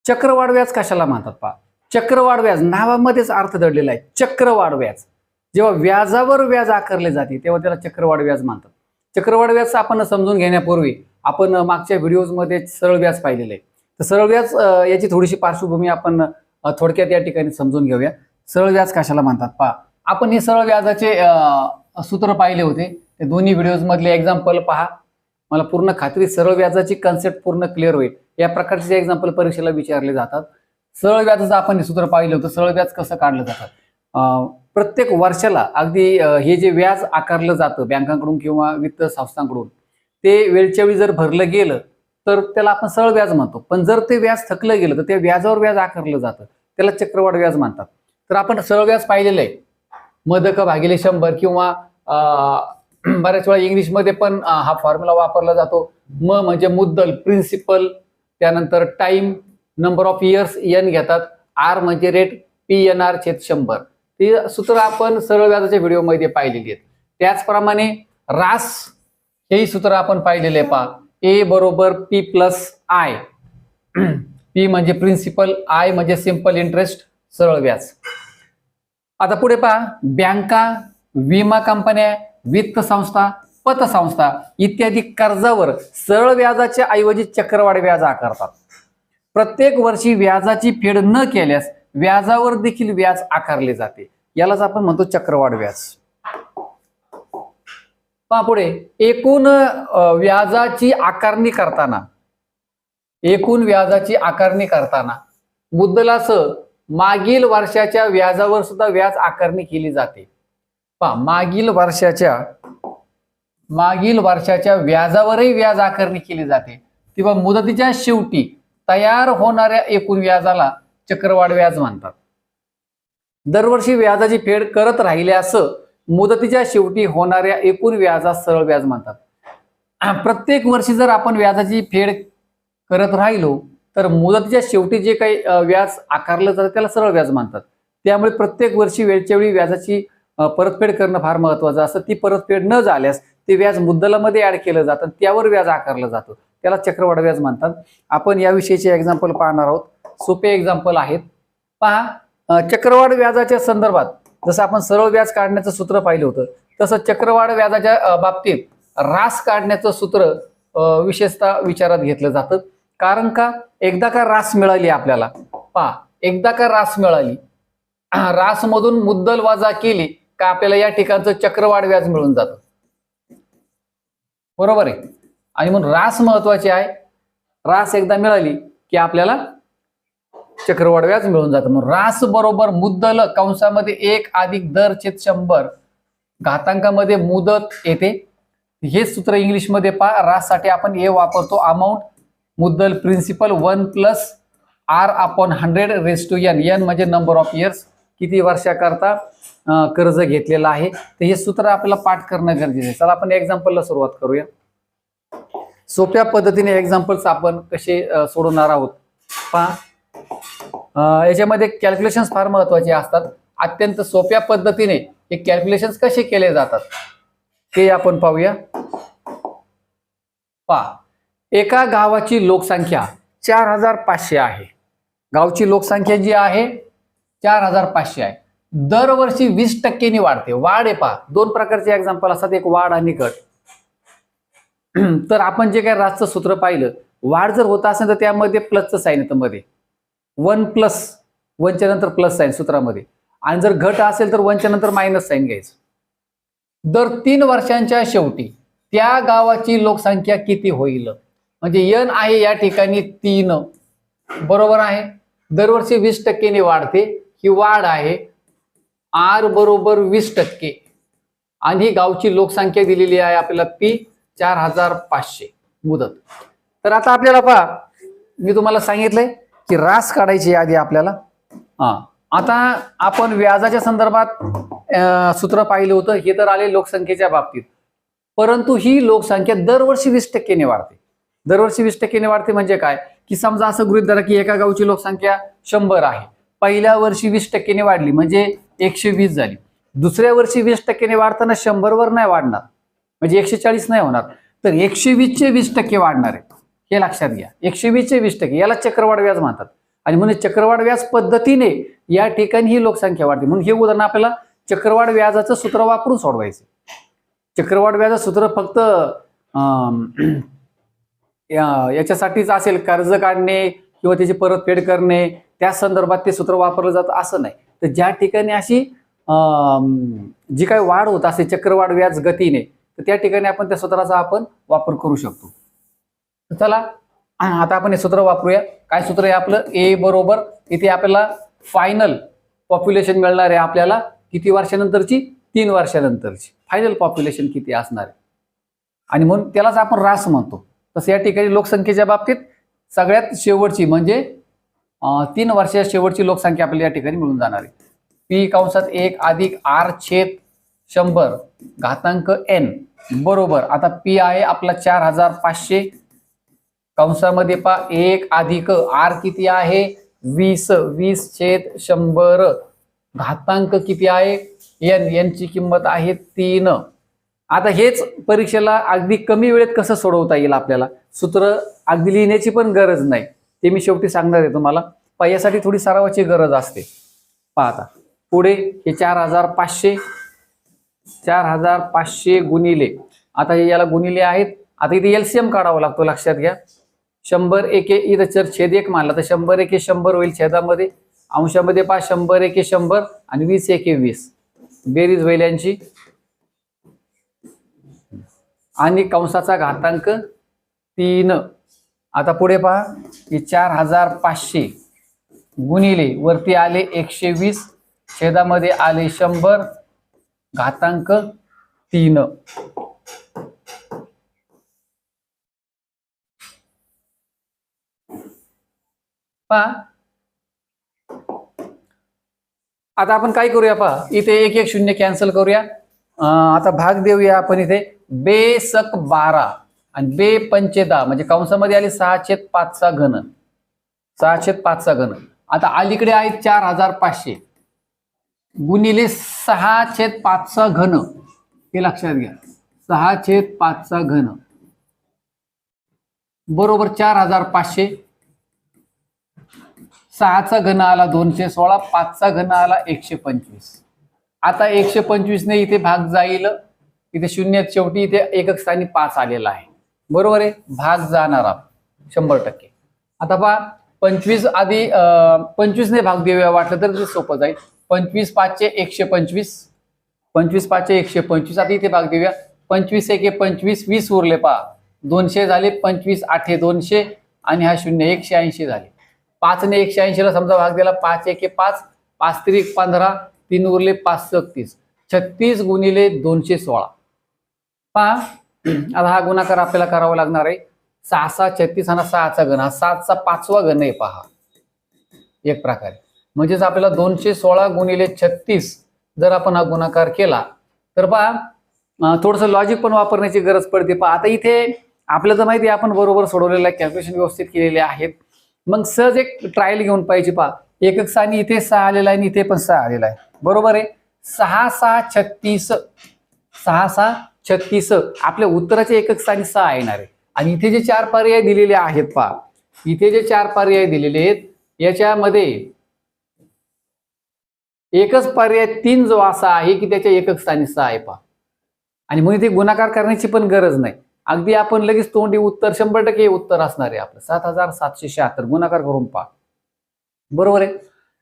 चक्रवाढ व्याज कशाला म्हणतात पहा. चक्रवाढ व्याज नावामध्येच अर्थ दडलेला आहे. चक्रवाढ व्याज जेव्हा व्याजावर व्याज आकारले जाते तेव्हा त्याला चक्रवाढ व्याज म्हणतात. चक्रवाढ व्याज आपण समजून घेण्यापूर्वी आपण मागच्या व्हिडिओजमध्ये सरळ व्याज पाहिलेलं आहे. तर सरळ व्याज याची थोडीशी पार्श्वभूमी आपण थोडक्यात या ठिकाणी समजून घेऊया. सरळ व्याज कशाला म्हणतात पहा. आपण हे सरळ व्याजाचे सूत्र पाहिले होते. ते दोन्ही व्हिडिओज मधले एक्झाम्पल पहा. मला पूर्ण खात्री सरळ व्याजाची कन्सेप्ट पूर्ण क्लिअर होईल. या प्रकारचे एक्झाम्पल परीक्षेला विचारले जातात. सरळ व्याजाचं आपण हे सूत्र पाहिलं होतं. सरळ व्याज कसं काढलं जातं. प्रत्येक वर्षाला अगदी हे जे व्याज आकारलं जातं बँकांकडून किंवा वित्त संस्थांकडून ते वेळच्या वेळी जर भरलं गेलं तर त्याला आपण सरळ व्याज म्हणतो. पण जर ते व्याज थकलं गेलं तर त्या व्याजावर व्याज आकारलं जातं, त्याला चक्रवाढ व्याज म्हणतात. तर आपण सरळ व्याज पाहिलेलं आहे. मदक भागिले 100 किंवा बऱ्याच वेळा इंग्लिशमध्ये पण हा फॉर्म्युला वापरला जातो. म म्हणजे मुद्दल, प्रिन्सिपल, त्यानंतर time, number of years N घेतात, आर म्हणजे रेट, PNR छेद 100. ते सूत्र आपण सरळ व्याजाच्या व्हिडिओमध्ये पाहिलेली आहेत. त्याचप्रमाणे रास हेही सूत्र आपण पाहिलेले आहे पहा. A बरोबर P प्लस I. P म्हणजे प्रिन्सिपल, I म्हणजे सिंपल इंटरेस्ट, सरळ व्याज. आता पुढे पहा. बँका, विमा कंपन्या, वित्त संस्था, पतसंस्था इत्यादी कर्जावर सरळ व्याजाच्या ऐवजी चक्रवाढ व्याज आकारतात. प्रत्येक वर्षी व्याजाची फेड न केल्यास व्याजावर देखील व्याज आकारले जाते. यालाच आपण म्हणतो चक्रवाढ व्याज. पहा पुढे. एकूण व्याजाची आकारणी करताना मुद्दलासह मागील वर्षाच्या व्याजावर सुद्धा व्याज आकारणी केली जाते. पहा, मागील वर्षाच्या व्याजावरही व्याज आकारणी केली जाते. तेव्हा मुदतीच्या शेवटी तयार होणाऱ्या एकूण व्याजाला चक्रवाढ व्याज म्हणतात. दरवर्षी व्याजाची फेड करत राहिल्यास मुदतीच्या शेवटी होणाऱ्या एकूण व्याजास सरळ व्याज म्हणतात. प्रत्येक वर्षी जर आपण व्याजाची फेड करत राहिलो तर मुदतीच्या शेवटी जे काही व्याज आकारलं जातं त्याला सरळ व्याज म्हणतात. त्यामुळे प्रत्येक वर्षी वेळच्या वेळी व्याजाची परतफेड करणं फार महत्वाचं असतं. ती परतफेड न झाल्यास ते व्याज मुद्दलामध्ये ऍड केलं जातं, त्यावर व्याज आकारलं जातं, त्याला चक्रवाढ व्याज म्हणतात. आपण याविषयीचे एक्झाम्पल पाहणार आहोत. सोपे एक्झाम्पल आहेत पहा. चक्रवाढ व्याजाच्या संदर्भात जसं आपण सरळ व्याज काढण्याचं सूत्र पाहिलं होतं तसं चक्रवाढ व्याजाच्या बाबतीत रास काढण्याचं सूत्र विशेषतः विचारात घेतलं जातं. कारण का एकदा का रास मिळाली आपल्याला, पहा एकदा का रास मिळाली, रास मधून मुद्दल वजा केली का आपल्याला या ठिकाणचं चक्रवाढ व्याज मिळून जातं. बरोबर आहे. आणि म्हणून रास महत्वाची आहे. रास एकदा मिळाली की आपल्याला चक्रवाढ व्याज मिळून जातं. मग रास बरोबर मुद्दल कंसामध्ये 1 अधिक दर छेद 100 घातांकामध्ये मुदत येते. हे सूत्र इंग्लिशमध्ये पहा. रास साठी आपण हे वापरतो अमाऊंट, मुद्दल, principal 1 plus R upon 100 raise to N. N म्हणजे नंबर ऑफ इयर्स, किती वर्षाकरता कर्ज घेतलेलं आहे. तर हे सूत्र आपल्याला पाठ करणं गरजेचं आहे. चला आपण एक्झाम्पलला सुरुवात करूया. सोप्या पद्धतीने एक्झाम्पल्स आपण कसे सोडवणार आहोत पहा. याच्यामध्ये कॅल्क्युलेशन्स फार महत्वाचे असतात. अत्यंत सोप्या पद्धतीने हे कॅल्क्युलेशन्स कसे केले जातात ते आपण पाहूया. पहा, एका गावाची लोकसंख्या 4500 आहे. गावची लोकसंख्या जी आहे 4500 आहे. दरवर्षी 20% वाढते. वाढ आहे पहा. दोन प्रकारचे एक्झाम्पल असतात, एक वाढ आणि घट. तर आपण जे काही रासचं सूत्र पाहिलं, वाढ जर होत असेल तर त्यामध्ये प्लसचं साईन येतं मध्ये, 1 प्लस 1 च्या नंतर प्लस साईन सूत्रामध्ये. आणि जर घट असेल तर 1 च्या नंतर मायनस साईन घ्यायचं. दर 3 वर्षांच्या शेवटी त्या गावाची लोकसंख्या किती होईल. म्हणजे N आहे या ठिकाणी 3, बरोबर आहे. दरवर्षी 20% वाढते, ही वाढ आहे. R बरोबर 20% आणि ही गावची लोकसंख्या दिलेली आहे आपल्याला P 4500 मुदत. तर आता आपल्याला पहा, मी तुम्हाला सांगितलंय की रास काढायची आधी आपल्याला. आता आपण व्याजाच्या संदर्भात सूत्र पाहिलं होतं. हे तर आले लोकसंख्येच्या बाबतीत, परंतु ही लोकसंख्या दरवर्षी 20% वाढते. दरवर्षी 20% वाढते म्हणजे काय की समजा असं गृहीत धरा की एका गावची लोकसंख्या 100 आहे. पहिल्या वर्षी 20% वाढली म्हणजे 120 झाली. दुसऱ्या वर्षी 20% वाढताना 100 वर नाही वाढणार, म्हणजे 140 नाही होणार, तर 120 चे 20% वाढणार आहे. हे लक्षात घ्या. 120 चे 20%, याला चक्रवाढ व्याज म्हणतात. आणि म्हणून चक्रवाढ व्याज पद्धतीने या ठिकाणी ही लोकसंख्या वाढते. म्हणून हे उदाहरण आपल्याला चक्रवाढ व्याजाचं सूत्र वापरून सोडवायचं. चक्रवाढ व्याजाचं सूत्र फक्त याच्यासाठीच असेल, कर्ज काढणे किंवा त्याची परतफेड करणे त्या संदर्भात ते सूत्र वापरलं जातं असं नाही. तर ज्या ठिकाणी अशी जी काही वाढ होत असे चक्रवाढ व्याज गतीने, तर त्या ठिकाणी आपण त्या सूत्राचा आपण वापर करू शकतो. तर चला आता आपण हे सूत्र वापरूया. काय सूत्र आहे आपलं? ए बरोबर इथे आपल्याला फायनल पॉप्युलेशन मिळणार आहे आपल्याला किती वर्षानंतरची? 3 वर्षानंतरची फायनल पॉप्युलेशन किती असणार आहे, आणि म्हणून त्यालाच आपण रास म्हणतो. तसं या ठिकाणी लोकसंख्येच्या बाबतीत सगळ्यात शेवटची म्हणजे 3 वर्षाच्या शेवटची लोकसंख्या आपल्याला या ठिकाणी मिळून जाणार आहे. पी कंसात 1 अधिक R छेद 100 घातांक n बरोबर. आता पी आहे आपला 4500 कंसामध्ये 1 अधिक R किती आहे 20 छेद 100 घातांक किती आहे n ची किंमत आहे 3. आता हेच परीक्षेला अगदी कमी वेळेत कसं सोडवता येईल आपल्याला, सूत्र अगदी लिहिण्याची पण गरज नाही, ते मी शेवटी सांगणार आहे तुम्हाला. यासाठी थोडी सरावाची गरज असते. पहा आता पुढे हे 4500 गुणिले, आता हे याला गुणिले आहेत. आता इथे एलसीएम काढावा लागतो, लक्षात घ्या. 100 एके इथं चर छेद 1 मानला तर 100 एके 100 होईल छेदामध्ये, अंशामध्ये 100 एके 100 आणि 20 एके 20 बेरीज होईल यांची, आणि कंसाचा घातांक 3. आता पुढे पहा हे 4500 गुणिले वरती आले 120 छेदामध्ये आले 100 घातांक 3. पहा आता आपण काय करूया, पहा इथे 1 1 0 कॅन्सल करूया. आता भाग देऊया आपण इथे. बे सक 12 आणि बे पंचे 10 म्हणजे कंसामध्ये आले 6/5 घन, 6/5 घन. आता अलीकडे आहेत 4500 गुणिले 6/5 घन, हे लक्षात घ्या. 6/5 घन बरोबर 4500. 6चा घन आला 216, 5चा घन आला 125. आता 125 ने इथे भाग जाईल, इथे शून्य शेवटी इथे एकक स्थानी 5 आलेला आहे, बरोबर आहे. भाग जाणार 100%. आता पहा 25 आधी 25 ने भाग देऊया वाटलं तर ते सोपं जाईल. 25 5 125, 25 5 125. आता इथे भाग देऊया. 25 1 25, 20 उरले पहा, 200 झाले, 25 8 200 आणि हा 0 180 झाले. 5 ने 180 ला समजा भाग दिला, 5 1 5, 5 3 15, 3 उरले 5 36, 36 गुणिले 216. पहा आता हा गुणाकार आपल्याला करावा लागणार आहे. 6 6 36 आणि 6चा घन, हा 7चा 5वा घन आहे पहा एक प्रकारे. म्हणजेच आपल्याला 216 गुणिले 36 जर आपण हा गुणाकार केला तर पहा थोडंसं लॉजिक पण वापरण्याची गरज पडते. पहा आता इथे आपल्याला तर माहिती आहे आपण बरोबर सोडवलेलं आहे, कॅल्क्युलेशन व्यवस्थित केलेले आहेत. मग सहज एक ट्रायल घेऊन पाहिजे. पहा एकक स्थानी इथे 6 आलेला आहे आणि इथे पण 6 आलेला आहे, बरोबर आहे. 6 6 36, 6 6 36 आपल्या उत्तराच्या एकक स्थानी 6 येणार आहे. आणि इथे जे 4 पर्याय दिलेले आहेत पहा, इथे जे 4 पर्याय दिलेले आहेत याच्यामध्ये एकच पर्याय 3 जो असा आहे की त्याच्या एकक स्थानी 6 आहे पहा. आणि म्हणून इथे गुणाकार करण्याची पण गरज नाही, अगदी आपण लगेच तोंडी उत्तर 100% उत्तर असणार आहे आपलं 7776. गुणाकार करून पहा, बरोबर आहे.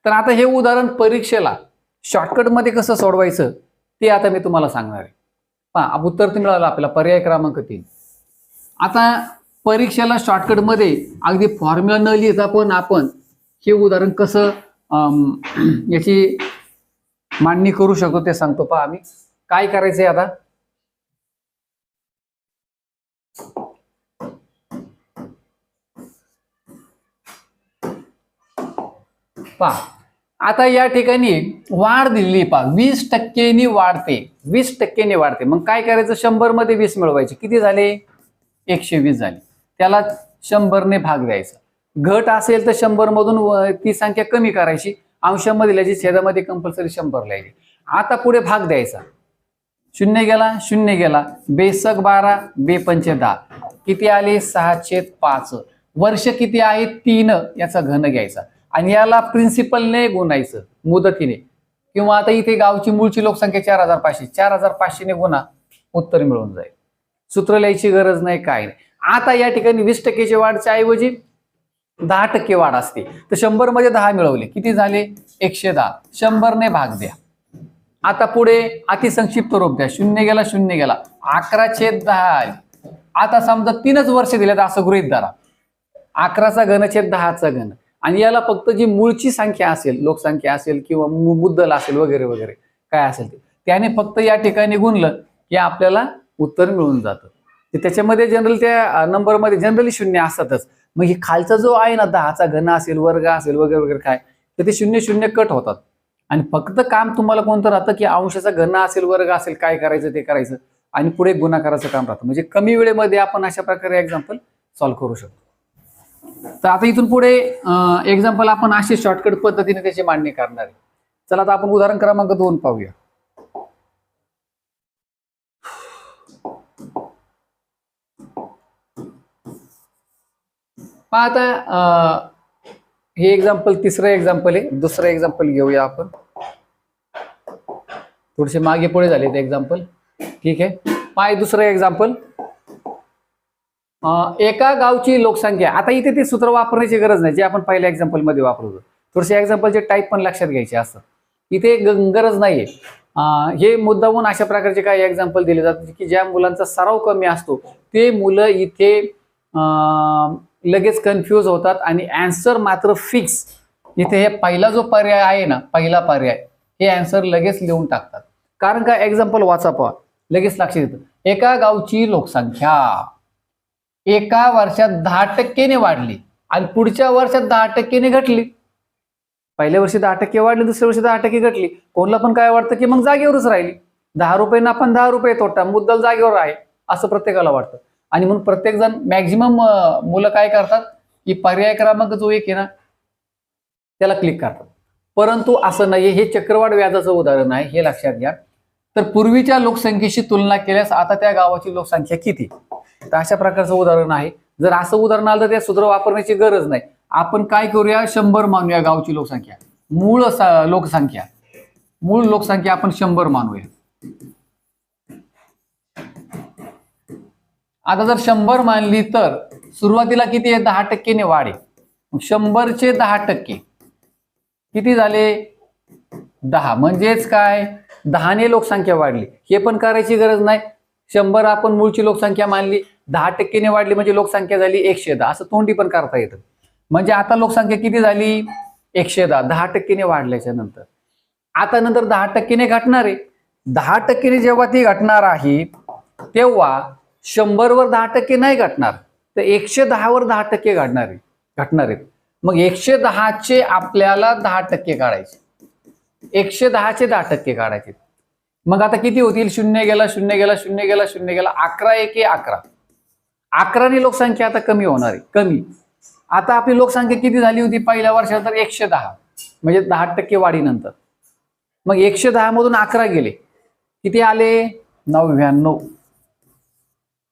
तर आता हे उदाहरण परीक्षेला शॉर्टकट मध्ये कसं सोडवायचं ते आता मी तुम्हाला सांगणार आहे. पहा उत्तर तर मिळालं आपल्याला, पर्याय क्रमांक 3. आता परीक्षेला शॉर्टकट मध्ये अगदी फॉर्म्युला न लिहिता पण आपण हे उदाहरण कसं याची मांडणी करू शकतो ते सांगतो. पहा आम्ही काय करायचंय आता. पहा आता या ठिकाणी वाढ दिलेली पहा 20% वाढते, 20% वाढते. मग काय करायचं, 100 मध्ये 20 मिळवायचे, किती झाले 120 झाले. त्याला 100 ने भाग द्यायचा. घट असेल तर 100 मधून ती संख्या कमी करायची, अंशामध्ये लिहायची, छेदामध्ये कंपल्सरी 100 लिहायचे. आता पुढे भाग द्यायचा. 0 गेला 0 गेला, बेसक 12 बेपंचे 10 किती आले 6/5. वर्ष किती आहे 3, याचा घन घ्यायचा. आणि याला प्रिन्सिपलने गुणायचं मुदतीने, किंवा आता इथे गावची मूळची लोकसंख्या 4500, 4500 गुणा, उत्तर मिळून जाईल. सूत्र लिहायची गरज नाही, काय नाही. आता या ठिकाणी 20% वाढच्या ऐवजी 10% वाढ असते, तर 100 मध्ये 10 मिळवले, किती झाले? 110. 100 ने भाग द्या. आता पुढे अतिसंक्षिप्त रूप द्या. 0 गेला 0 गेला, 11/10. आता समजा 3च वर्ष दिलेत असं गृहीत धरा. 11चा घनछेद 10चा घन, आणि याला फक्त जी मूळची संख्या असेल, लोकसंख्या असेल किंवा मुद्दल असेल वगैरे वगैरे काय असेल त्याने फक्त या ठिकाणी गुणलं की आपल्याला उत्तर मिळून जातं. त्याच्यामध्ये जनरल त्या नंबरमध्ये जनरली 0 असतातच. मग ही खालचा जो आहे ना 10चा घन असेल, वर्ग असेल वगैरे वगैरे काय, तर ते 0 0 कट होतात आणि फक्त काम तुम्हाला कोणतं राहतं की अंशाचा घन असेल, वर्ग असेल, काय करायचं ते करायचं आणि पुढे गुणाकाराचं काम राहतं. म्हणजे कमी वेळेमध्ये आपण अशा प्रकारे एक्झाम्पल सॉल्व्ह करू शकतो. तर आता इथून पुढे एक्झाम्पल आपण अशी शॉर्टकट पद्धतीने त्याची मांडणी करणार आहे. चला आता आपण उदाहरण क्रमांक 2 पाहूया. पहा आता हे एक्झाम्पल तिसरं एक्झाम्पल आहे. दुसरं एक्झाम्पल घेऊया आपण. थोडेसे मागे पुढे झाले ते एक्झाम्पल, ठीक आहे. पहा दुसरं एक्झाम्पल. एका गावची लोकसंख्या. आता इथे ते सूत्र वापरण्याची गरज नाही जे आपण पहिल्या एक्झाम्पल मध्ये वापरतो. थोडेसे एक्झाम्पलचे टाईप पण लक्षात घ्यायचे असतात, इथे गरज नाहीये. हे मुद्दामून अशा प्रकारचे काही एक्झाम्पल दिले जातात की ज्या मुलांचा सराव कमी असतो ते मुलं इथे लगेच कन्फ्यूज होतात आणि आन्सर मात्र फिक्स. इथे हे पहिला जो पर्याय आहे ना, पहिला पर्याय, हे आन्सर लगेच लिहून टाकतात. कारण का? एक्झाम्पल वाचा पहा, लगेच लक्षात येतं. एका गावची लोकसंख्या एका वर्षात 10% वाढली आणि पुढच्या वर्षात 10% घटली. पहिल्या वर्षी 10% वाढली, दुसऱ्या वर्षी 10% घटली. कोणाला पण काय वाटतं की मग जागेवरच राहिली. 10 रुपये ना पण 10 रुपये तोटा, मुद्दल जागेवर आहे असं प्रत्येकाला वाटतं. आणि म्हणून प्रत्येक जण मॅक्झिमम मुलं काय करतात की पर्याय क्रमांक जो एक आहे ना त्याला क्लिक करतात. परंतु असं नाही, हे चक्रवाढ व्याजाचं उदाहरण आहे, हे लक्षात घ्या. तर पूर्वीच्या लोकसंख्येशी तुलना केल्यास आता त्या गावाची लोकसंख्या किती, तर अशा प्रकारचं उदाहरण आहे. जर असं उदाहरण आलं तर त्या सूत्र वापरण्याची गरज नाही. आपण काय करूया, 100 मानूया गावची लोकसंख्या. मूळ लोकसंख्या आपण 100 मानूया. आता जर 100 मानली तर सुरुवातीला किती आहे? 10% ने वाढ आहे. 100चे 10% किती झाले? 10. म्हणजेच काय? 10 ने लोकसंख्या वाढली. हे पण करायची गरज नाही. 100 आपण मूळची लोकसंख्या मानली, 10% ने वाढली म्हणजे लोकसंख्या झाली 110. असं तोंडी पण करता येतं. म्हणजे आता लोकसंख्या किती झाली? 110. 10% ने वाढल्याच्या नंतर आता नंतर 10% ने घटणार आहे. 10% ने जेव्हा ती घटणार आहे तेव्हा 100 वर 10% नाही घटणार, तर 110 वर 10% घटणार आहेत. मग 110चे आपल्याला 10% काढायचे, 110चे 10% काढायचे. मग आता किती होतील? 0 गेला 0 गेला 0 गेला 0 गेला, 11 1 11. 11 ने लोकसंख्या आता कमी होणार आहे, कमी. आता आपली लोकसंख्या किती झाली होती पहिल्या वर्षात? तर 110, म्हणजे 10% वाढीनंतर. मग 110 मधून 11 गेले, किती आले? 99.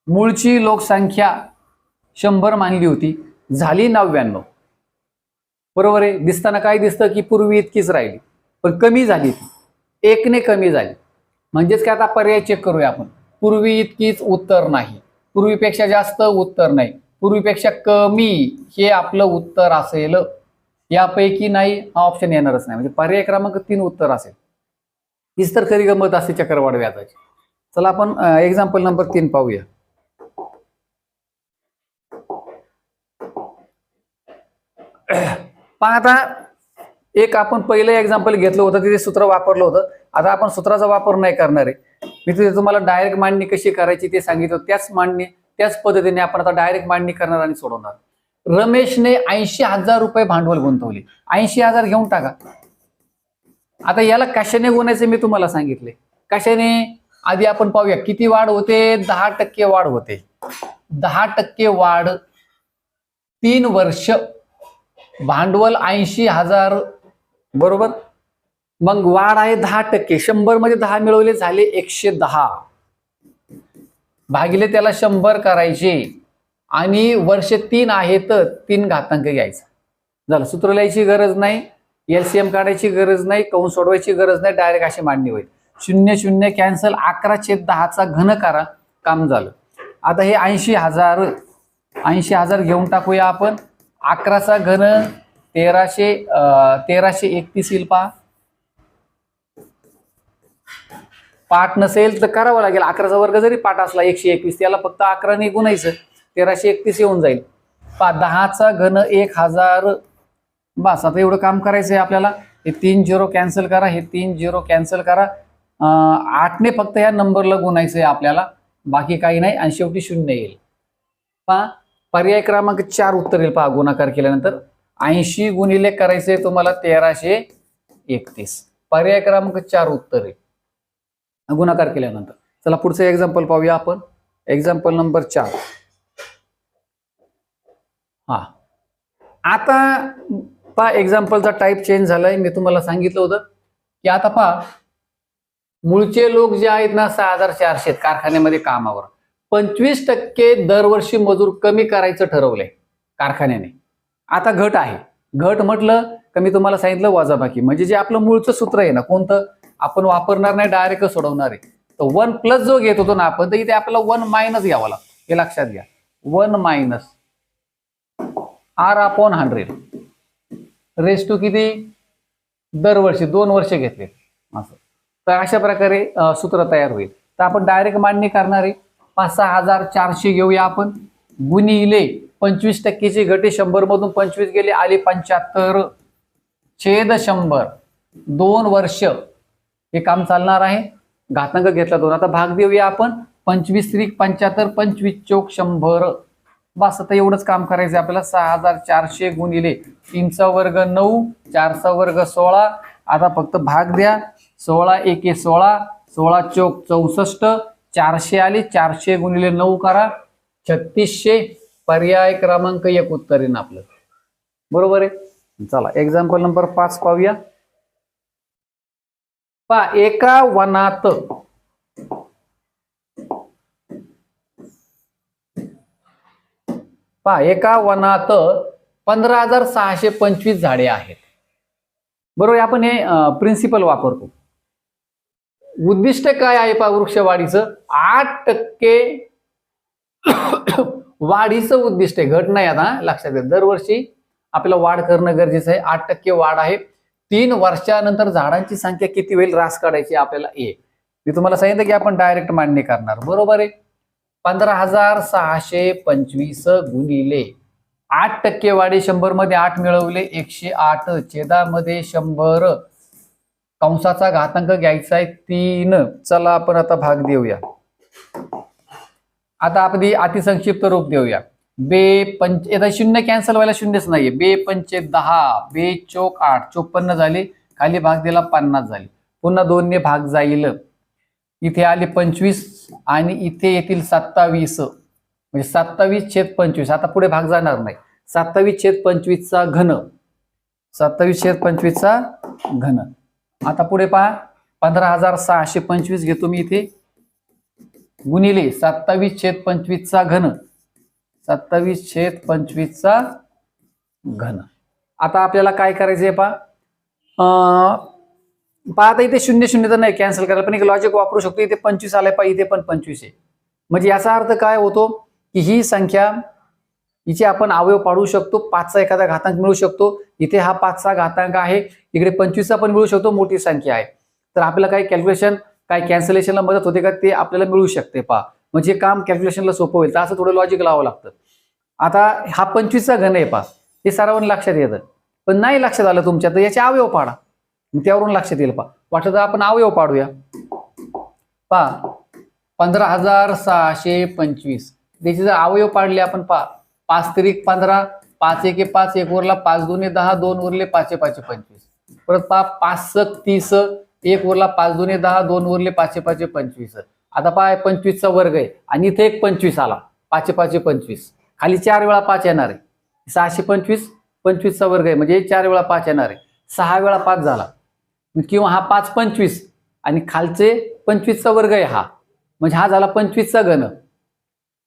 मूळची लोकसंख्या 100 मानली होती, झाली 99. बरोबर आहे. दिसताना काय दिसतं की पूर्वी इतकीच राहिली, पण कमी झाली ती, 1 ने कमी झाली. म्हणजेच काय? आता पर्याय चेक करूया आपण. पूर्वी इतकीच उत्तर नाही, पूर्वीपेक्षा जास्त उत्तर नाही, पूर्वीपेक्षा कमी हे आपलं उत्तर असेल. यापैकी नाही हा ऑप्शन येणारच नाही. म्हणजे पर्याय क्रमांक 3 उत्तर असेल. हीच तर खरी गंमत असते चक्रवाढ व्याजाची. चला आपण एक्झाम्पल नंबर 3 पाहूया. पण आता एक आपण पहिलं एक्झाम्पल घेतलं होतं, तिथे सूत्र वापरलं होतं. आता आपण सूत्राचा वापर नाही करणार आहे. मी तिथे तुम्हाला डायरेक्ट मांडणी कशी करायची ते सांगितलं. त्याच पद्धतीने आपण आता डायरेक्ट मांडणी करणार आणि सोडवणार. रमेशने 80,000 रुपये भांडवल गुंतवले. 80,000 घेऊन टाका. आता याला कशाने गुणायचे मी तुम्हाला सांगितले. कशाने? आधी आपण पाहूया किती वाढ होते. 10% वाढ होते. 10% वाढ, 3 वर्ष, भांडवल 80,000, बरोबर. मग वाढ आहे 10%. 100 मध्ये 10 मिळवले, झाले 110. भागिले त्याला 100 करायचे आणि वर्ष 3 आहे तर 3 घातांक घ्यायचा. झालं, सूत्र लिहायची गरज नाही, LCM काढायची गरज नाही, कंस सोडवायची गरज नाही, डायरेक्ट अशी मांडणी होईल. 0 0 कॅन्सल, 11/10 घन करा, काम झालं. आता हे 80,000 घेऊन टाकूया आपण. 11चा घन 1331 येईल पहा. पाठ नसेल तर करावं लागेल. 11चा वर्ग जरी पाठ असला 121, त्याला फक्त 11ने गुणायचं, 1331 येऊन जाईल. 10चा घन 1000. बस, आता एवढं काम करायचं आहे आपल्याला. हे 3 0 कॅन्सल करा, हे 3 0 कॅन्सल करा. 8ने फक्त या नंबरला गुणायचं आहे आपल्याला, बाकी काही नाही, आणि शेवटी 0 येईल. पहा, पर्याय क्रमांक 4 उत्तर येईल. पहा, गुणाकार केल्यानंतर 80 गुणिले करायचे तुम्हाला 1331. पर्याय क्रमांक 4 उत्तर आहे गुणाकार केल्यानंतर. चला पुढचं एक्झाम्पल पाहूया आपण. Example number 4. हा, आता पहा एक्झाम्पलचा टाईप चेंज झालाय. मी तुम्हाला सांगितलं होतं की आता पहा, मूळचे लोक जे आहेत ना 6400 कारखान्यामध्ये कामावर, 25% दरवर्षी मजूर कमी करायचं ठरवलंय कारखान्याने. आता घट आहे. घट म्हटलं का मी तुम्हाला सांगितलं वजाबाकी, म्हणजे जे आपलं मूळचं सूत्र आहे ना, कोणतं आपण वापरणार नाही, डायरेक्ट सोडवणार आहे. तर 1+ जो घेत होतो ना आपण, तर इथे आपल्याला 1- घ्यावा लागतो. हे लक्षात घ्या, 1- R/100 रेस टू किती, दरवर्षी 2 वर्ष घेतले असं. तर अशा प्रकारे सूत्र तयार होईल. तर आपण डायरेक्ट मांडणी करणार आहे. 5,6400 घेऊया आपण, गुणिले 25%ची घटी, 100 मधून 25 गेले, आले 75 छेद 100, 2 वर्ष हे काम चालणार आहे. घातांक घेतला 2. आता भाग देऊया आपण. 25 त्रिक 75, 25 चौक 100. बस, आता एवढंच काम करायचं आपल्याला. 6,400 गुणिले 3चा वर्ग 9, 4चा वर्ग 16. आता फक्त भाग द्या. 16 एके 16, 16 चौक 64, 400 आले, 400 गुणिले 9 करा, 3600. पर्याय क्रमांक 1 उत्तर येईल आपलं. बरोबर आहे. चला एक्झाम्पल नंबर 5 पाहूया. पहा, एका वनात एका वनात 15,625 झाडे आहेत. बरोबर, आपण हे प्रिन्सिपल वापरतो. उद्दिष्ट काय आहे पहा वृक्षवाढीचं, 8% वाढीचं उद्दिष्ट आहे, घट नाही. आता लक्षात घ्या, दरवर्षी आपल्याला वाढ करणं गरजेचं आहे. 8% वाढ आहे. 3 वर्षानंतर झाडांची संख्या किती होईल, रास काढायची आपल्याला. मी तुम्हाला सांगितलं की आपण डायरेक्ट मांडणी करणार. बरोबर आहे. 15,625 गुणिले 8% वाढी, 100 मध्ये 8 मिळवले, 108 छेदामध्ये 100, कंसाचा घातांक घ्यायचा आहे 3. चला आपण आता भाग देऊया. आता आपण अतिसंक्षिप्त रूप देऊया. आता 0 कॅन्सल व्हायला 0च नाहीये. 2×5 = 10, 2 चौक 8, 54 झाले, खाली भाग दिला 50 झाले. पुन्हा 2 ने भाग जाईल, इथे आले 25 आणि इथे येतील 27, म्हणजे 27/25. आता पुढे भाग जाणार नाही. 27/25 घन, 27/25 घन. आता पुढे पहा, 15,625 घेतो मी इथे, गुणिले 27/25 घन, 27/25 घन. आता आपल्याला काय करायचंय पहा, आता इथे 0 तर नाही कॅन्सल करायला, पण एक लॉजिक वापरू शकतो. इथे 25 आलाय पहा, इथे पण 25 आहे. म्हणजे याचा अर्थ काय होतो की ही संख्या, हिचे आपण अवयव पाडू शकतो. 5चा एखादा घातांक मिळू शकतो. इथे हा 5चा घातांक आहे, इकडे 25चा पण मिळू शकतो, मोठी संख्या आहे. तर आपल्याला काही कॅल्क्युलेशन, काय कॅन्सलेशनला मदत होते का ते आपल्याला मिळू शकते पहा. म्हणजे काम कॅल्क्युलेशनला सोपं होईल. तर असं थोडं लॉजिक लावावं लागतं. आता हा 25चा घन आहे पहा, हे सर्वांना लक्षात येतं. पण नाही लक्षात आलं तुमच्या, तर याचे अवयव पाडा, त्यावरून लक्षात येईल. पहा, वाटलं तर आपण अवयव पाडूया. पहा, 15,625 त्याचे जर अवयव पाडले आपण, पहा, 5 त्रिक 15, 5 एके 5, 1 उरला, 5 2 10, 2 उरले, 5 5 25. परत पहा, 5 30, 1 उरला, 5 2 10, 2 उरले, 5 5 25. आता पहा 25चा वर्ग आहे आणि इथे एक 25 आला, 5 5 25. खाली 4 वेळा 5 येणार आहे. 625, 25चा वर्ग आहे म्हणजे 4 वेळा 5 येणार आहे. 6 वेळा 5 झाला, किंवा हा 5 25 आणि खालचे 25चा वर्ग आहे हा, म्हणजे हा झाला 25चा घन.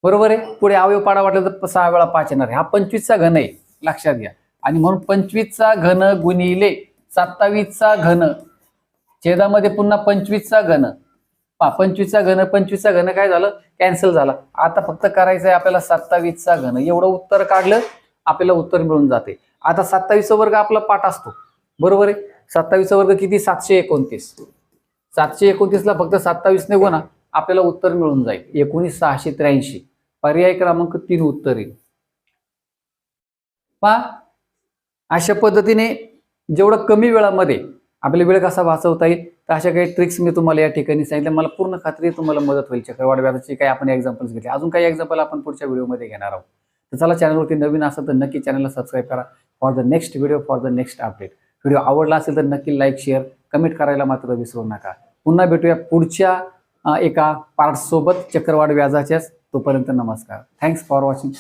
बरोबर आहे. पुढे अवयव पाडा वाटलं तर 6 वेळा 5 येणार आहे. हा 25चा घन आहे, लक्षात घ्या. आणि म्हणून 25चा घन गुणिले 27चा घन छेदामध्ये पुन्हा 25चा घन. 25चा घन काय झालं, कॅन्सल झाला. आता फक्त करायचं आहे आपल्याला 27चा घन. एवढं उत्तर काढलं आपल्याला उत्तर मिळून जाते. आता 27 वर्ग आपला पाठ असतो, बरोबर आहे. 27 वर्ग किती, 729. 729ला फक्त 27 ने गुणा, आपल्याला उत्तर मिळून जाईल 19,683. पर्याय क्रमांक 3 उत्तर येईल. पहा, अशा पद्धतीने जेवढं कमी वेळामध्ये आपला वेळ कसा वाचवता येईल, तर अशा काही ट्रिक्स मी तुम्हाला या ठिकाणी सांगितल्या. मला पूर्ण खात्री तुम्हाला मदत होईल. चक्रवाढ व्याजाची काही आपण एक्झाम्पल्स घेतले, अजून काही एक्झाम्पल आपण पुढच्या व्हिडिओमध्ये घेणार आहोत. तर चला, चॅनलवरती नवीन असेल तर नक्की चॅनलला सबस्क्राईब करा for the next video, for the next update. Video आवडला असेल तर नक्की लाईक, शेअर, कमेंट करायला मात्र विसरू नका. पुन्हा भेटूया पुढच्या एका पार्ट सोबत चक्रवाढ व्याजाच्याच. तोपर्यंत नमस्कार. Thanks for watching.